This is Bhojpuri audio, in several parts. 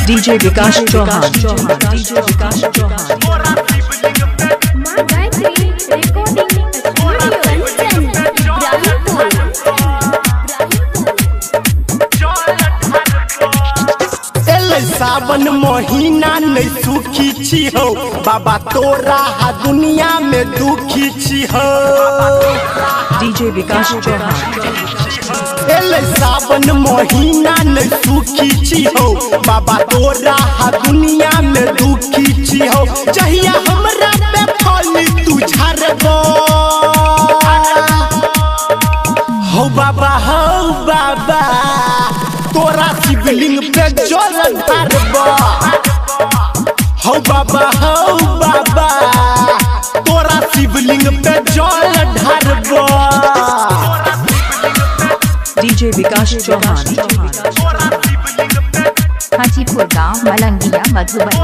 DJ विकास चौहान DJ विकास चौहान सावन महीना नहीं सुखी छी हो बाबा तोरा हा दुनिया में दुखी छी हो। DJ विकास चौहान सावन महीना नहीं सुखी छी हो बाबा तोरा हा दुनिया में दुखी छी हो। चाहिए हमरा पे फल तू झरबो हो बाबा तोरा शिवलिंग पे जल ढारबो हो बाबा तोरा शिवलिंग पे जल ढारबो। DJ विकास चौहान हाजीपुर गांव मलंगिया मधुबनी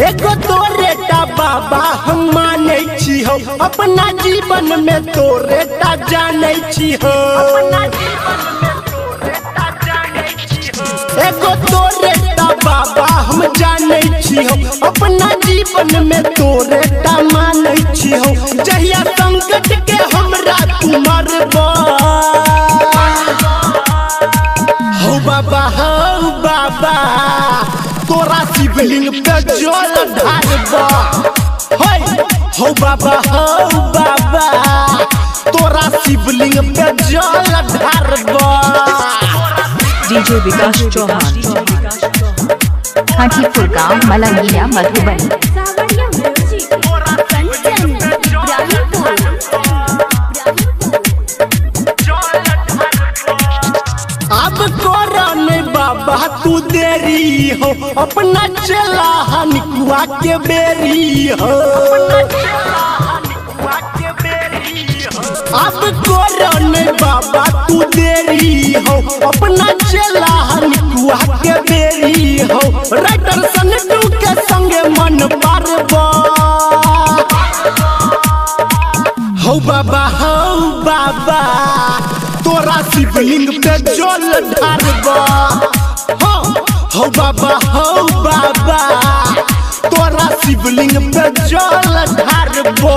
एगो तोरेटा बाबा हम माने छी हो अपना जीवन में तोरेटा जाने छी हो। एगो तोरेटा बाबा हम जाने छी हो अपना जीवन में तोरेटा माने छी हो। जहिया संकट के हमरा तू मरबो हो बाबा तोरा शिवलिंग पे जल ढारबो हो बाबा तोरा शिवलिंग पे जल ढारबो। DJ विकास चौहान हाजीपुर गांव मलंगिया मधुबनी अब कोरन बाबा तू देरी हो अपना चला हनिकुआ के बेरी हो। अब कोरन बाबा तू देरी हो अपना चला हनिकुआ के बेरी हो। राइटर सन्नू के संगे मन पारबो हो बाबा तोरा शिवलिंग पे जल ढारबो हो बाबा तोरा शिवलिंग पे जल ढारबो।